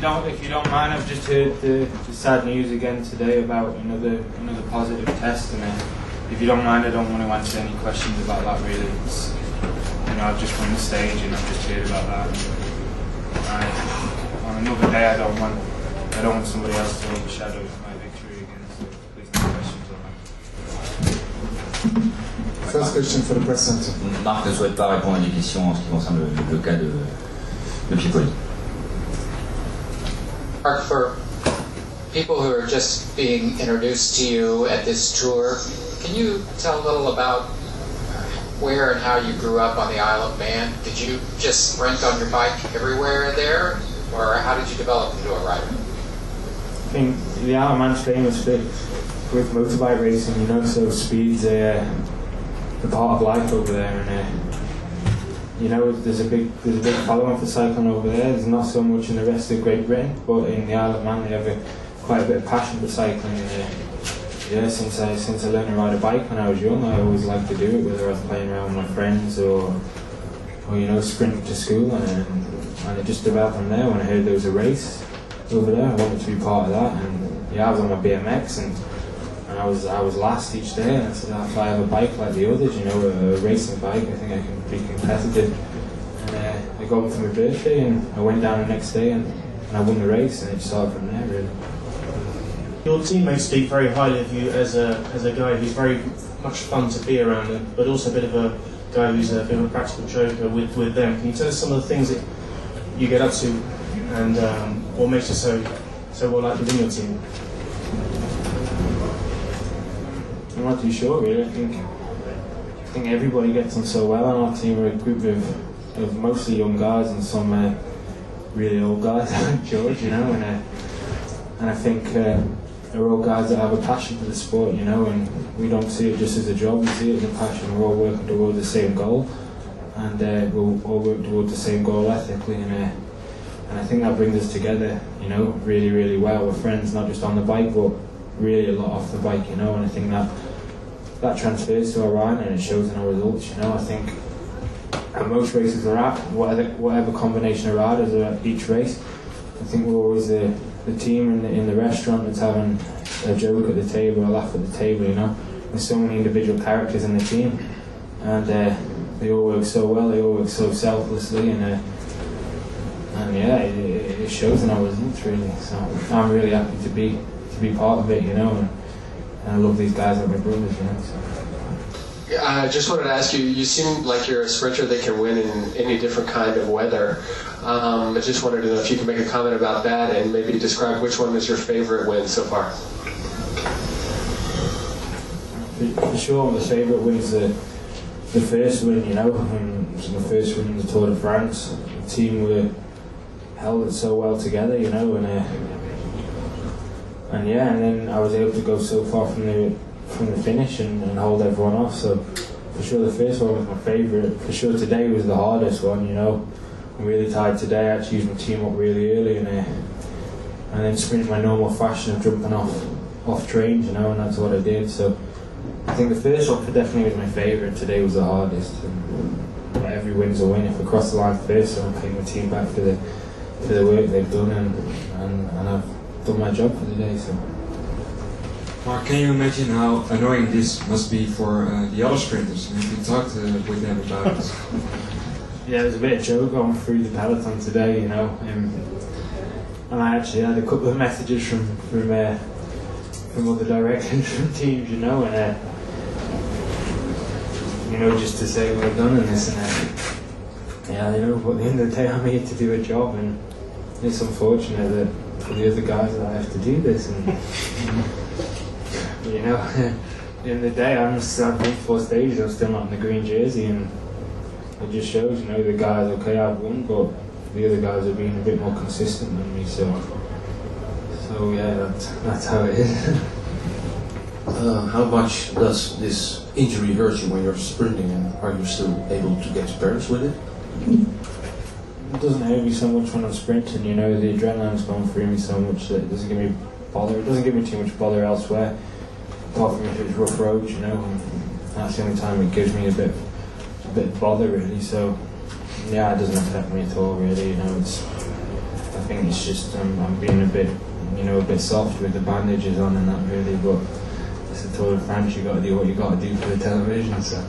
if you don't mind, I've just heard the sad news again today about another positive test, and if you don't mind, I don't want to answer any questions about that really. It's, I've just won the stage and I've just heard about that. And on another day, I don't want somebody else to overshadow my victory again. So please, no questions on that. First question for the press center. Marc ne souhaite pas répondre à des questions en ce qui concerne le cas de Piepoli. Mark, for people who are just being introduced to you at this tour, can you tell a little about where and how you grew up on the Isle of Man? Did you just sprint on your bike everywhere there, or how did you develop into a rider? I think the Isle of Man's famous with motorbike racing, so speed's a part of life over there, and there's a big following for cycling over there. There's not so much in the rest of Great Britain, but in the Isle of Man they have quite a bit of passion for cycling. Since I learned to ride a bike when I was young, I always liked to do it, whether I was playing around with my friends or sprinting to school, and it just developed from there. When I heard there was a race over there, I wanted to be part of that, and I was on my BMX and I was last each day, and I said, if I have a bike like the others, a racing bike, I think I can be competitive. And I got one for my birthday, and I went down the next day and I won the race, and it started from there really. Your teammates speak very highly of you as a guy who's very much fun to be around, but also a bit of a guy who's a bit of a practical joker with them. Can you tell us some of the things that you get up to, and what makes you so well liked within your team? I'm not too sure really. I think everybody gets on so well on our team. We're a group of mostly young guys and some really old guys like George, and I think they're all guys that have a passion for the sport, and we don't see it just as a job, we see it as a passion. We're all working towards the same goal, and we'll all work towards the same goal ethically, and I think that brings us together, really, really well. We're friends not just on the bike, but really a lot off the bike, and I think that transfers to our riding and it shows in our results. I think at most races we're at, whatever combination of riders are at each race, I think we're always the team in the restaurant that's having a joke at the table, a laugh at the table, There's so many individual characters in the team, and they all work so well, they all work so selflessly, and it shows in our results really. So I'm really happy to be part of it, and I love these guys like my brothers, So. I just wanted to ask you, you seem like you're a sprinter that can win in any different kind of weather. I just wanted to know if you could make a comment about that and maybe describe which one was your favorite win so far. For sure, my favourite win is the first win, It was my first win in the Tour de France. The team were held it so well together, and then I was able to go so far from the finish and hold everyone off. So for sure the first one was my favourite. For sure today was the hardest one. I'm really tired today. I had to use my team up really early and then sprint my normal fashion of jumping off trains, and that's what I did. So I think the first one definitely was my favourite. Today was the hardest. And every win's a win. If I cross the line first, so I'm paying my team back for the work they've done, and I've done my job for the day. So. Mark, can you imagine how annoying this must be for the other sprinters? And have you talked with them about it? Yeah, there's a bit of joke going through the peloton today, and I actually had a couple of messages from other directors from teams, and just to say well done and this and that. But at the end of the day, I'm here to do a job, and it's unfortunate that for the other guys that I have to do this, and at the end of the day, I've won 4 stages, I'm still not in the green jersey, and it just shows, the guys, okay, I've won, but the other guys are being a bit more consistent than me, so yeah, that's how it is. How much does this injury hurt you when you're sprinting, and are you still able to get to Paris with it? It doesn't hurt me so much when I'm sprinting, the adrenaline's going through me so much that it doesn't give me bother. It doesn't give me too much bother elsewhere, apart from if it's rough roads, and that's the only time it gives me a bit of bother really. So yeah, it doesn't affect me at all really. I think it's just I'm being a bit, a bit soft with the bandages on and that really, but it's a Tour de France. You got to do what you got to do for the television. So.